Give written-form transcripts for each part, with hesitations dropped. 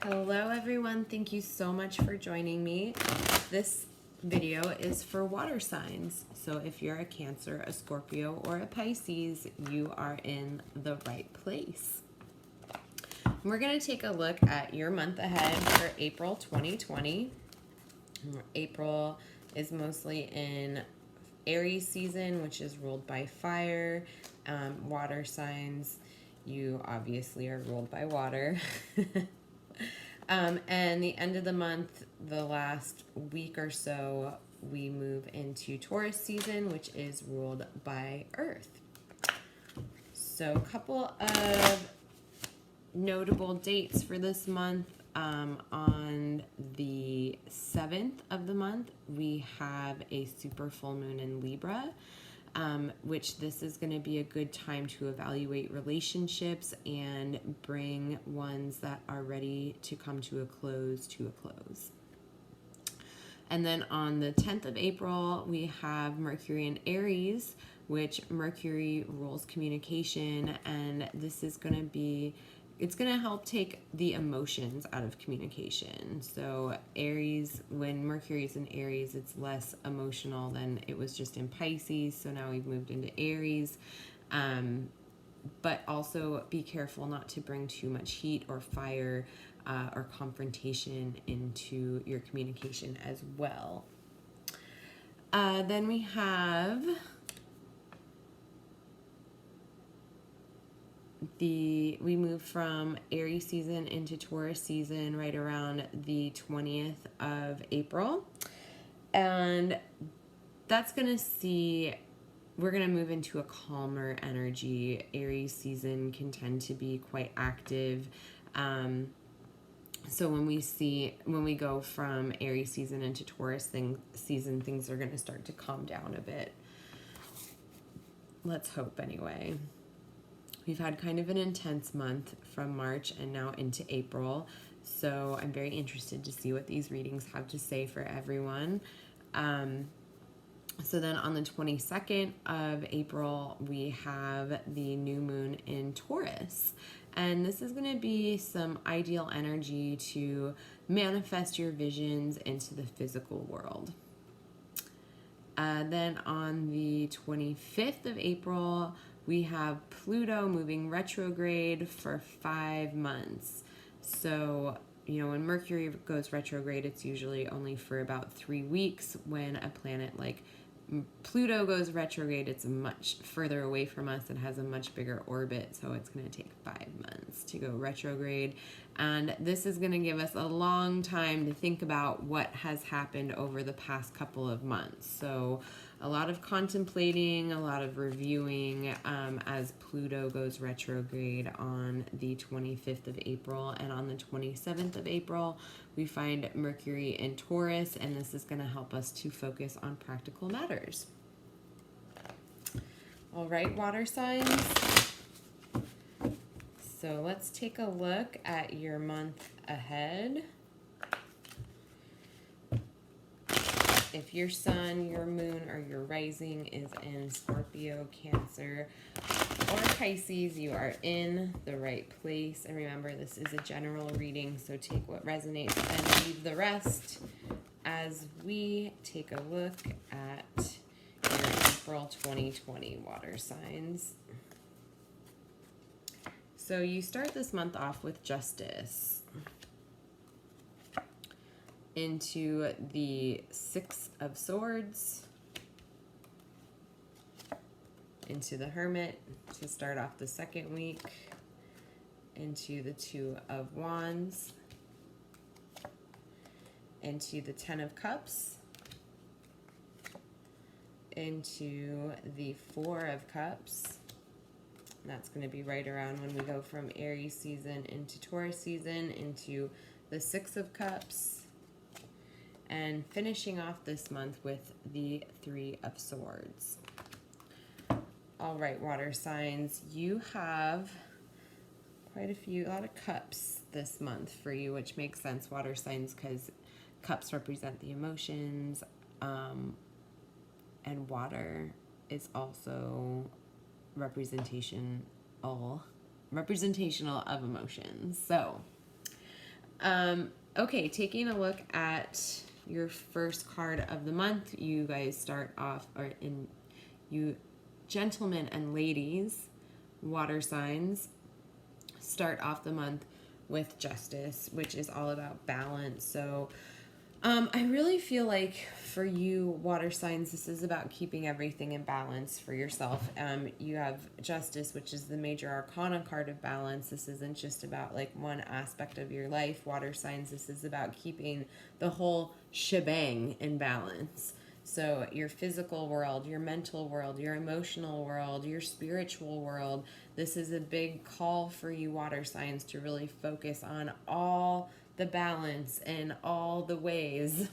Hello everyone, thank you so much for joining me. This video is for water signs. So if you're a Cancer, a Scorpio, or a Pisces, you are in the right place. We're going to take a look at your month ahead for April 2020. April is mostly in Aries season, which is ruled by fire. Water signs, you obviously are ruled by water. And the end of the month, the last week or so, we move into Taurus season, which is ruled by Earth. So a couple of notable dates for this month. On the 7th of the month, we have a super full moon in Libra. Which this is going to be a good time to evaluate relationships and bring ones that are ready to come to a close. And then on the 10th of April, we have Mercury in Aries, which Mercury rules communication, and this is going to be, it's going to help take the emotions out of communication. So Aries, when Mercury is in Aries, it's less emotional than it was just in Pisces. So now we've moved into Aries. But also be careful not to bring too much heat or fire or confrontation into your communication as well. Then we have we move from Aries season into Taurus season right around the 20th of April. And that's going to see, we're going to move into a calmer energy. Aries season can tend to be quite active. So when we go from Aries season into Taurus season, things are going to start to calm down a bit. Let's hope anyway. We've had kind of an intense month from March and now into April, so I'm very interested to see what these readings have to say for everyone. So then on the 22nd of April, we have the new moon in Taurus, and this is going to be some ideal energy to manifest your visions into the physical world. Then on the 25th of April, we have Pluto moving retrograde for 5 months. So, when Mercury goes retrograde, it's usually only for about 3 weeks. When a planet like Pluto goes retrograde, it's much further away from us. It has a much bigger orbit, so it's going to take 5 months to go retrograde. And this is going to give us a long time to think about what has happened over the past couple of months. So a lot of contemplating, a lot of reviewing as Pluto goes retrograde on the 25th of April. And on the 27th of April, we find Mercury in Taurus, and this is going to help us to focus on practical matters. All right, water signs. So let's take a look at your month ahead. If your sun, your moon, or your rising is in Scorpio, Cancer, or Pisces, you are in the right place. And remember, this is a general reading, so take what resonates and leave the rest as we take a look at your April 2020 water signs. So you start this month off with Justice into the 6 of Swords, into the Hermit to start off the second week, into the 2 of Wands, into the 10 of Cups, into the 4 of Cups. And that's going to be right around when we go from Aries season into Taurus season, into the 6 of Cups, and finishing off this month with the 3 of Swords. All right, water signs, you have quite a lot of cups this month for you, which makes sense, water signs, because cups represent the emotions, and water is also representational of emotions. So Okay, taking a look at your first card of the month, you guys start off, or in you gentlemen and ladies, water signs, start off the month with Justice, which is all about balance. So I really feel like for you, water signs, this is about keeping everything in balance for yourself. You have Justice, which is the major arcana card of balance. This isn't just about like one aspect of your life. Water signs, this is about keeping the whole shebang in balance. So your physical world, your mental world, your emotional world, your spiritual world, this is a big call for you water signs to really focus on all the balance in all the ways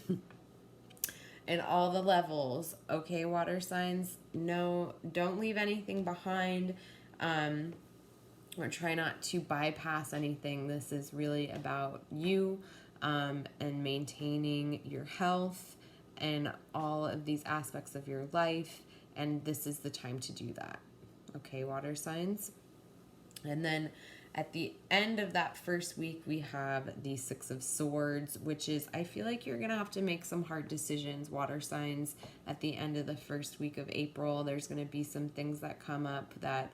and all the levels. Okay, water signs, no, don't leave anything behind. Or try not to bypass anything. This is really about you and maintaining your health and all of these aspects of your life, and this is the time to do that. Okay, water signs. And then at the end of that first week, we have the Six of Swords, which is, I feel like you're going to have to make some hard decisions, water signs, at the end of the first week of April. There's going to be some things that come up that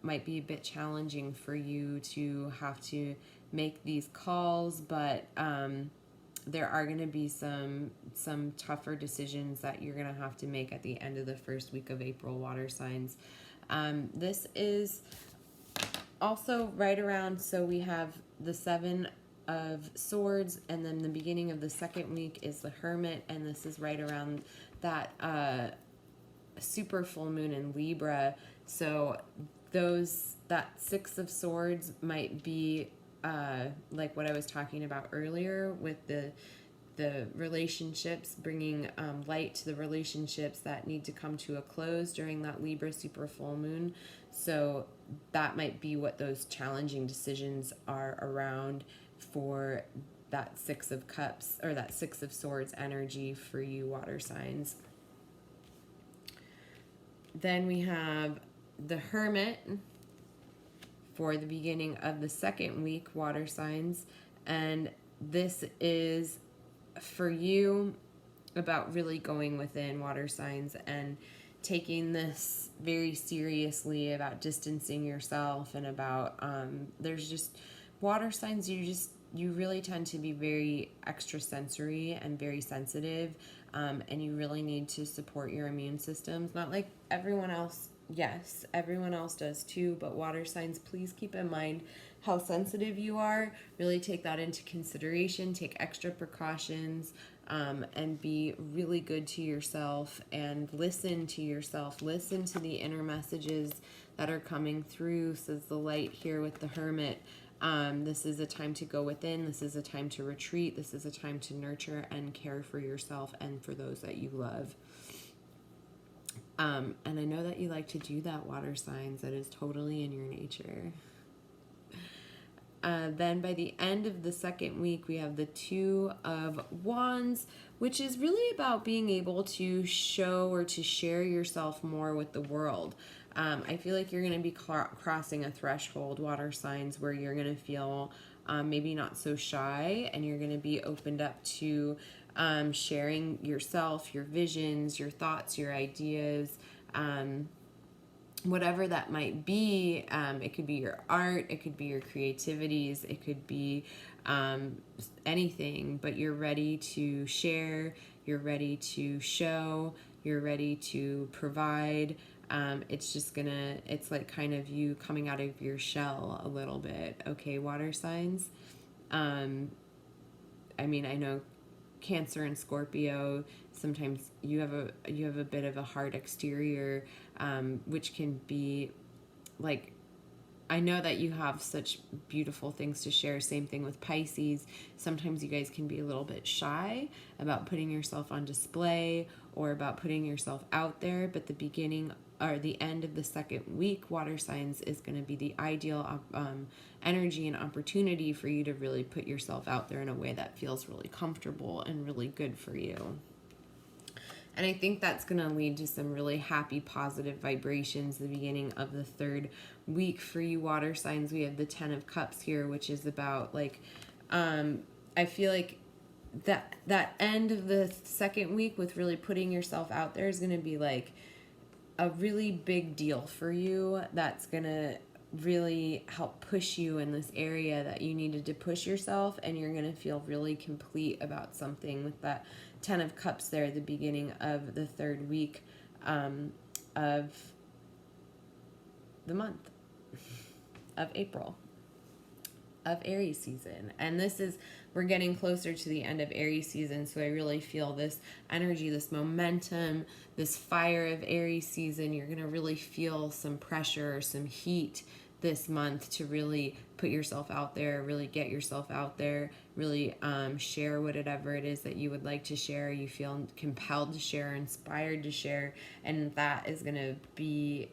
might be a bit challenging for you to have to make these calls, but there are going to be some tougher decisions that you're going to have to make at the end of the first week of April, water signs. This is also right around, so we have the Seven of Swords, and then the beginning of the second week is the Hermit, and this is right around that super full moon in Libra. So that Six of Swords might be like what I was talking about earlier with the relationships, bringing light to the relationships that need to come to a close during that Libra super full moon. So that might be what those challenging decisions are around for that Six of Cups, or that Six of Swords energy for you water signs. Then we have the Hermit for the beginning of the second week, water signs. And this is for you about really going within, water signs, and taking this very seriously, about distancing yourself, and about there's just water signs, you really tend to be very extrasensory and very sensitive, and you really need to support your immune systems. Not like everyone else. Yes, everyone else does too, but water signs, please keep in mind how sensitive you are. Really take that into consideration. Take extra precautions, and be really good to yourself, and listen to yourself. Listen to the inner messages that are coming through, says the light here with the Hermit. This is a time to go within. This is a time to retreat. This is a time to nurture and care for yourself and for those that you love. And I know that you like to do that, water signs. That is totally in your nature. Then by the end of the second week, we have the Two of Wands, which is really about being able to show or to share yourself more with the world. I feel like you're going to be crossing a threshold, water signs, where you're going to feel maybe not so shy, and you're going to be opened up to sharing yourself, your visions, your thoughts, your ideas, whatever that might be. It could be your art, it could be your creativities, it could be anything, but you're ready to share, you're ready to show, you're ready to provide. It's like kind of you coming out of your shell a little bit. Okay, water signs. I mean, I know Cancer and Scorpio, sometimes you have a bit of a hard exterior, which can be like, I know that you have such beautiful things to share. Same thing with Pisces. Sometimes you guys can be a little bit shy about putting yourself on display or about putting yourself out there, but the beginning or the end of the second week, water signs, is going to be the ideal energy and opportunity for you to really put yourself out there in a way that feels really comfortable and really good for you. And I think that's going to lead to some really happy, positive vibrations the beginning of the third week for you water signs. We have the Ten of Cups here, which is about like I feel like that end of the second week with really putting yourself out there is going to be like a really big deal for you. That's going to really help push you in this area that you needed to push yourself, and you're going to feel really complete about something with that 10 of Cups there at the beginning of the third week of the month of April, of Aries season. And this is, we're getting closer to the end of Aries season, so I really feel this energy, this momentum, this fire of Aries season. You're going to really feel some pressure, some heat this month to really put yourself out there, really get yourself out there, really share whatever it is that you would like to share, you feel compelled to share, inspired to share, and that is going to be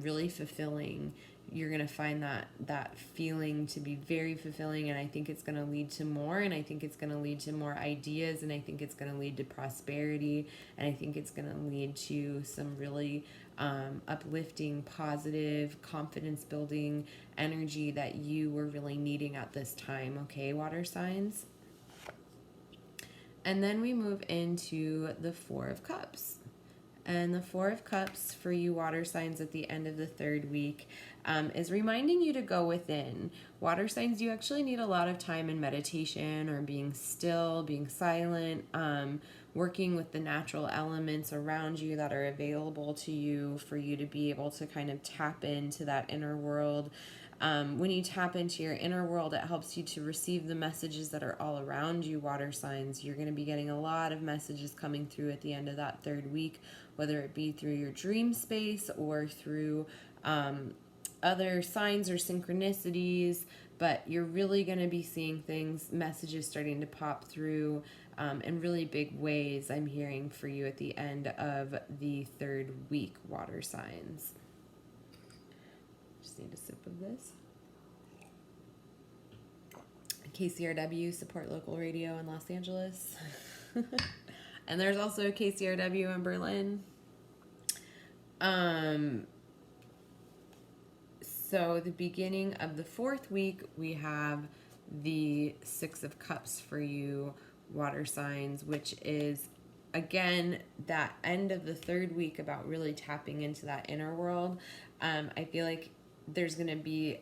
really fulfilling. You're going to find that feeling to be very fulfilling, and I think it's going to lead to more, and I think it's going to lead to more ideas, and I think it's going to lead to prosperity, and I think it's going to lead to some really uplifting, positive, confidence building energy that you were really needing at this time, okay, water signs? And then we move into the Four of Cups. And the Four of Cups for you water signs at the end of the third week is reminding you to go within. Water signs, you actually need a lot of time in meditation or being still, being silent, working with the natural elements around you that are available to you for you to be able to kind of tap into that inner world. When you tap into your inner world, it helps you to receive the messages that are all around you, water signs. You're going to be getting a lot of messages coming through at the end of that third week, whether it be through your dream space or through other signs or synchronicities, but you're really going to be seeing things, messages starting to pop through in really big ways, I'm hearing for you at the end of the third week, water signs. Just need a sip of this. KCRW, support local radio in Los Angeles. And there's also KCRW in Berlin. So the beginning of the fourth week, we have the Six of Cups for you, water signs, which is, again, that end of the third week about really tapping into that inner world. I feel like there's going to be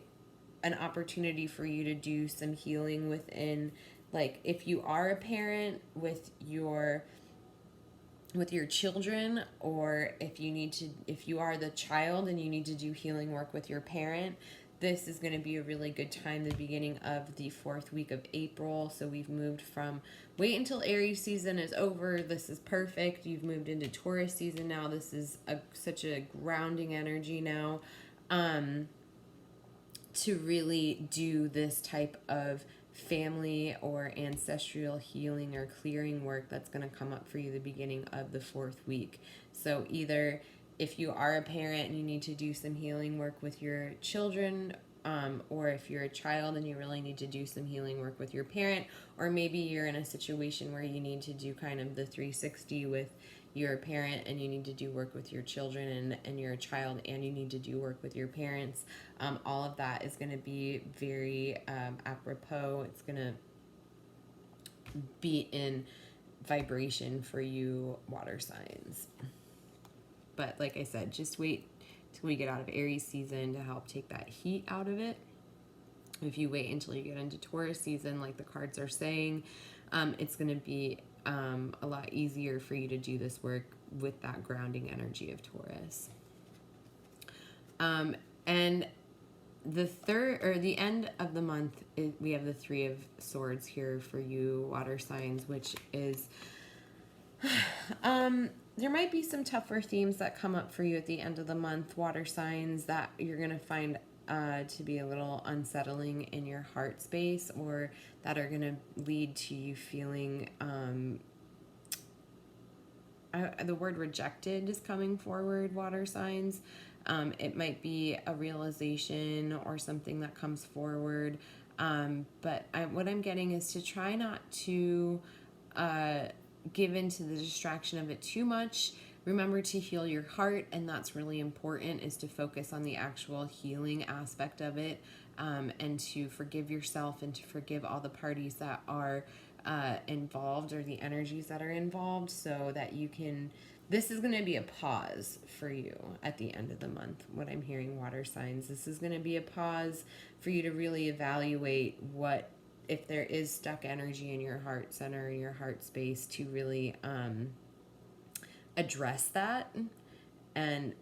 an opportunity for you to do some healing within, like if you are a parent with your children, or if you are the child and you need to do healing work with your parent, this is going to be a really good time, the beginning of the fourth week of April. So we've moved from wait until Aries season is over. This is perfect. You've moved into Taurus season now. This is such a grounding energy now to really do this type of family or ancestral healing or clearing work that's going to come up for you the beginning of the fourth week. So either if you are a parent and you need to do some healing work with your children, or if you're a child and you really need to do some healing work with your parent, or maybe you're in a situation where you need to do kind of the 360 with your parent and you need to do work with your children, and you're a child and you need to do work with your parents, all of that is going to be very apropos. It's going to be in vibration for you water signs. But like I said, just wait till we get out of Aries season to help take that heat out of it. If you wait until you get into Taurus season, like the cards are saying, it's going to be a lot easier for you to do this work with that grounding energy of Taurus. And the end of the month, we have the Three of Swords here for you water signs, which is there might be some tougher themes that come up for you at the end of the month, water signs, that you're going to find to be a little unsettling in your heart space, or that are going to lead to you feeling the word rejected is coming forward, water signs. It might be a realization or something that comes forward, but what I'm getting is to try not to give into the distraction of it too much. Remember to heal your heart, and that's really important, is to focus on the actual healing aspect of it. and to forgive yourself and to forgive all the parties that are involved, or the energies that are involved, so that you can. This is going to be a pause for you at the end of the month. What I'm hearing, water signs, this is going to be a pause for you to really evaluate what, if there is stuck energy in your heart center, in your heart space, to really address that. And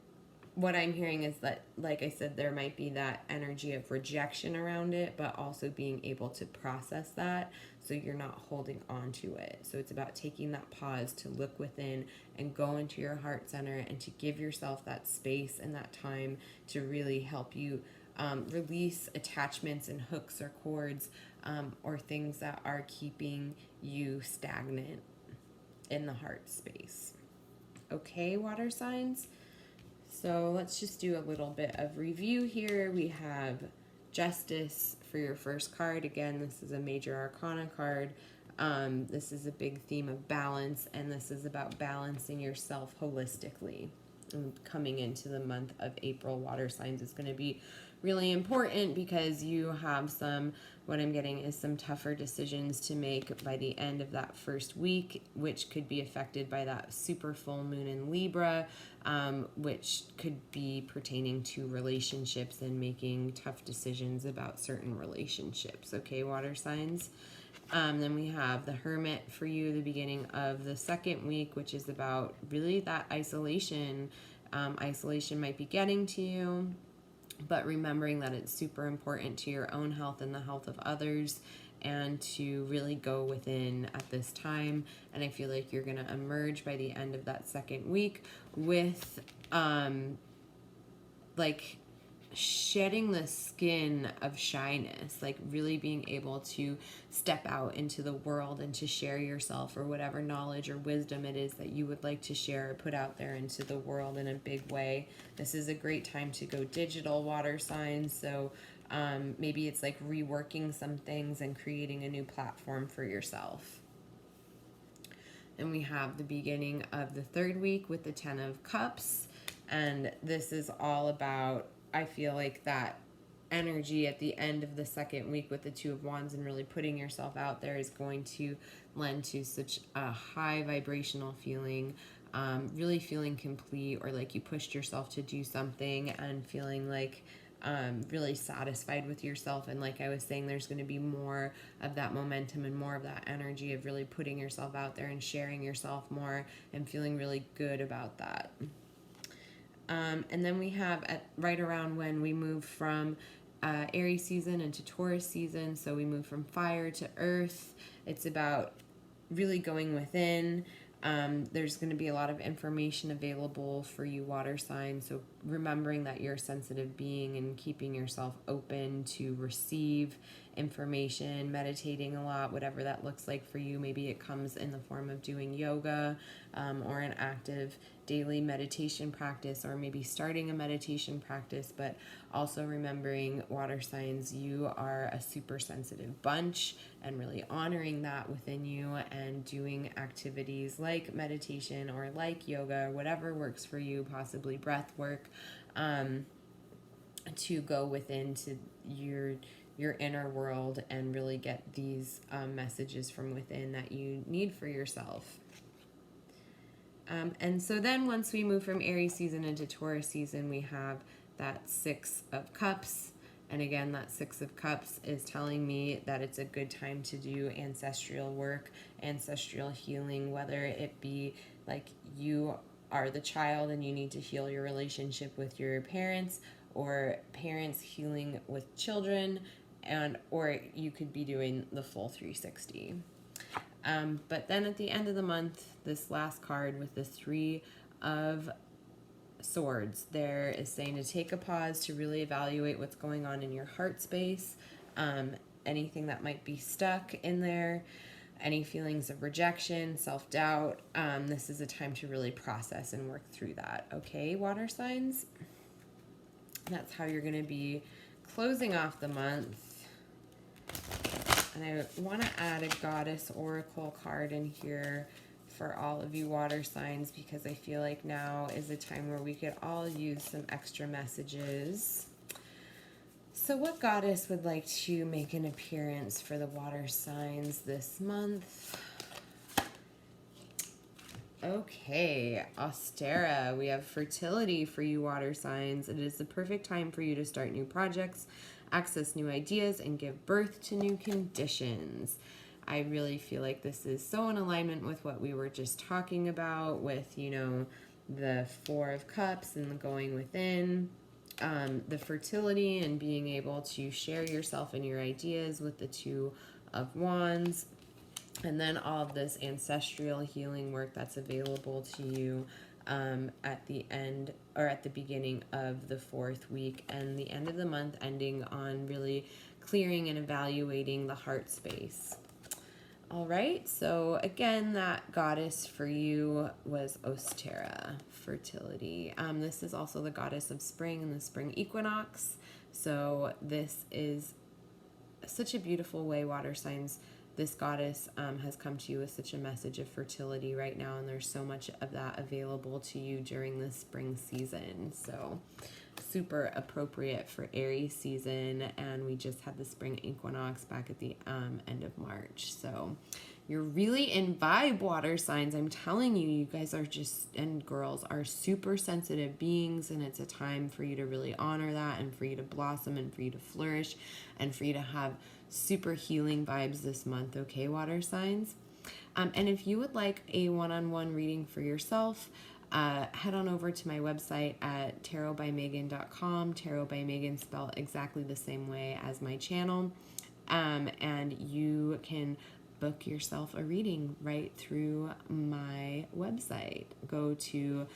what I'm hearing is that, like I said, there might be that energy of rejection around it, but also being able to process that so you're not holding on to it. So it's about taking that pause to look within and go into your heart center and to give yourself that space and that time to really help you release attachments and hooks or cords, or things that are keeping you stagnant in the heart space. Okay, water signs? So let's just do a little bit of review here. We have Justice for your first card. Again, this is a major arcana card. This is a big theme of balance, and this is about balancing yourself holistically. And coming into the month of April, water signs is going to be really important because you have some, what I'm getting is some tougher decisions to make by the end of that first week, which could be affected by that super full moon in Libra, which could be pertaining to relationships and making tough decisions about certain relationships. Okay, water signs. Then we have the Hermit for you, the beginning of the second week, which is about really that isolation. Isolation might be getting to you, but remembering that it's super important to your own health and the health of others, and to really go within at this time. And I feel like you're going to emerge by the end of that second week with like shedding the skin of shyness, like really being able to step out into the world and to share yourself, or whatever knowledge or wisdom it is that you would like to share or put out there into the world in a big way. This is a great time to go digital, water signs. So maybe it's like reworking some things and creating a new platform for yourself. And we have the beginning of the third week with the 10 of Cups. And this is all about, I feel like, that energy at the end of the second week with the 2 of Wands, and really putting yourself out there is going to lend to such a high vibrational feeling, really feeling complete, or like you pushed yourself to do something and feeling like really satisfied with yourself. And like I was saying, there's going to be more of that momentum and more of that energy of really putting yourself out there and sharing yourself more and feeling really good about that. And then we have right around when we move from Aries season into Taurus season. So we move from fire to earth. It's about really going within. There's going to be a lot of information available for you, water signs. So remembering that you're a sensitive being and keeping yourself open to receive information, meditating a lot, whatever that looks like for you. Maybe it comes in the form of doing yoga, or an active daily meditation practice, or maybe starting a meditation practice. But also remembering, water signs, you are a super sensitive bunch, and really honoring that within you and doing activities like meditation or like yoga, whatever works for you, possibly breath work, to go within to your inner world and really get these messages from within that you need for yourself. And so then once we move from Aries season into Taurus season, we have that 6 of Cups. And again, that 6 of Cups is telling me that it's a good time to do ancestral work, ancestral healing, whether it be like you are the child and you need to heal your relationship with your parents, or parents healing with children, or you could be doing the full 360. But then at the end of the month, this last card with the 3 of Swords, there is saying to take a pause to really evaluate what's going on in your heart space, anything that might be stuck in there, any feelings of rejection, self-doubt. This is a time to really process and work through that. Okay, water signs? That's how you're going to be closing off the month. And I want to add a Goddess Oracle card in here for all of you water signs, because I feel like now is a time where we could all use some extra messages. So what goddess would like to make an appearance for the water signs this month? Okay, Ostera. We have fertility for you water signs. It is the perfect time for you to start new projects, access new ideas, and give birth to new conditions. I really feel like this is so in alignment with what we were just talking about with, the Four of Cups and the going within. The fertility and being able to share yourself and your ideas with the Two of Wands. And then all of this ancestral healing work that's available to you at the end or at the beginning of the 4th week and the end of the month, ending on really clearing and evaluating the heart space. All right, so again, that goddess for you was Ostera, fertility. This is also the goddess of spring and the spring equinox. So this is such a beautiful way, water signs. This goddess has come to you with such a message of fertility right now, and there's so much of that available to you during the spring season. So super appropriate for Aries season, and we just had the spring equinox back at the end of March. So you're really in vibe, water signs. I'm telling you, you guys are and girls are super sensitive beings, and it's a time for you to really honor that and for you to blossom and for you to flourish and for you to have super healing vibes this month, okay, water signs? And if you would like a one-on-one reading for yourself, head on over to my website at tarotbymegan.com. Tarot by Megan spelled exactly the same way as my channel. And you can book yourself a reading right through my website. Go to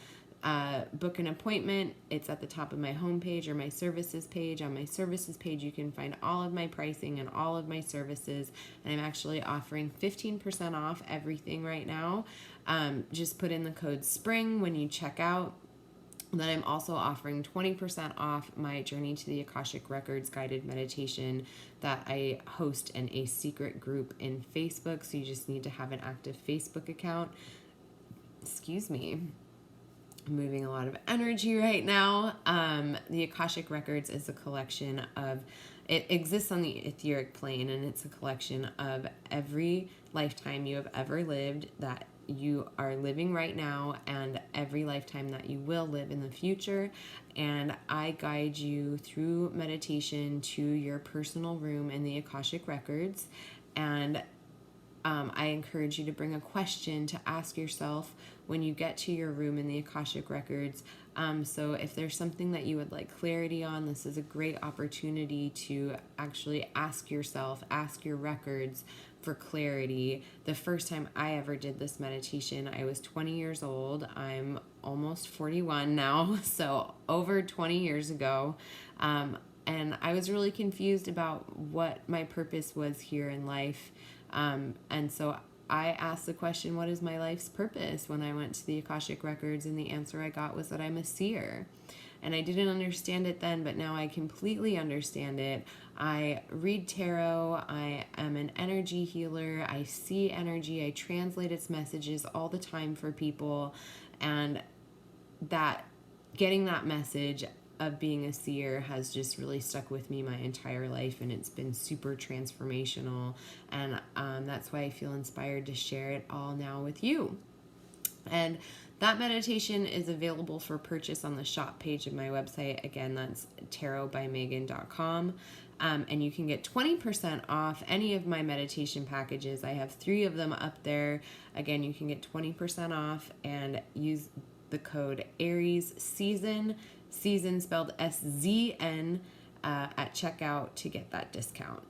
book an appointment. It's at the top of my homepage or my services page. On my services page, you can find all of my pricing and all of my services. And I'm actually offering 15% off everything right now. Just put in the code SPRING when you check out. Then I'm also offering 20% off my Journey to the Akashic Records guided meditation that I host in a secret group in Facebook. So you just need to have an active Facebook account. Excuse me. I'm moving a lot of energy right now. The Akashic Records is a collection of, it exists on the etheric plane, and it's a collection of every lifetime you have ever lived, that you are living right now, and every lifetime that you will live in the future. And I guide you through meditation to your personal room in the Akashic Records. And I encourage you to bring a question to ask yourself when you get to your room in the Akashic Records. So if there's something that you would like clarity on, this is a great opportunity to actually ask yourself, ask your records for clarity. The first time I ever did this meditation, I was 20 years old. I'm almost 41 now, so over 20 years ago. And I was really confused about what my purpose was here in life. And so I asked the question, what is my life's purpose, when I went to the Akashic Records, and the answer I got was that I'm a seer. And I didn't understand it then, but now I completely understand it. I read tarot, I am an energy healer, I see energy, I translate its messages all the time for people, and that getting that message of being a seer has just really stuck with me my entire life, and it's been super transformational, and that's why I feel inspired to share it all now with you. And that meditation is available for purchase on the shop page of my website. Again, that's tarotbymegan.com. And you can get 20% off any of my meditation packages. I have 3 of them up there. Again, you can get 20% off and use the code Aries Season spelled SZN, at checkout to get that discount.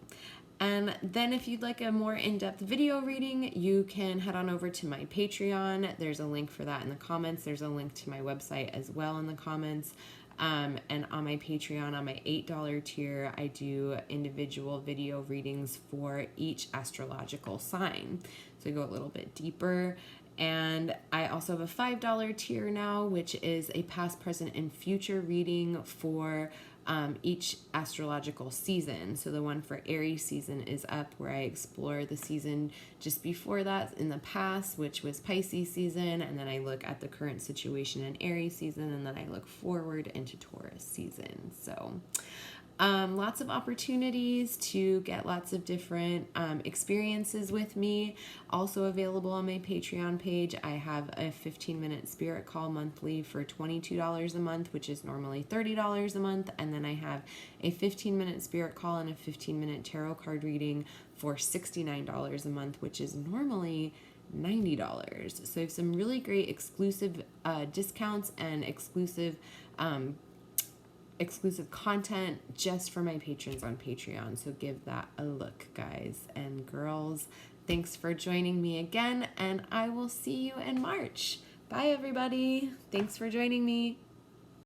And then if you'd like a more in-depth video reading, you can head on over to my Patreon. There's a link for that in the comments. There's a link to my website as well in the comments. And on my Patreon, on my $8 tier, I do individual video readings for each astrological sign. So I go a little bit deeper. And I also have a $5 tier now, which is a past, present, and future reading for each astrological season. So the one for Aries season is up, where I explore the season just before that in the past, which was Pisces season, and then I look at the current situation in Aries season, and then I look forward into Taurus season. So Lots of opportunities to get lots of different experiences with me. Also available on my Patreon page. I have a 15-minute spirit call monthly for $22 a month, which is normally $30 a month. And then I have a 15-minute spirit call and a 15-minute tarot card reading for $69 a month, which is normally $90. So I have some really great exclusive discounts and exclusive content just for my patrons on Patreon. So give that a look, guys and girls. Thanks for joining me again, and I will see you in March. Bye, everybody. Thanks for joining me.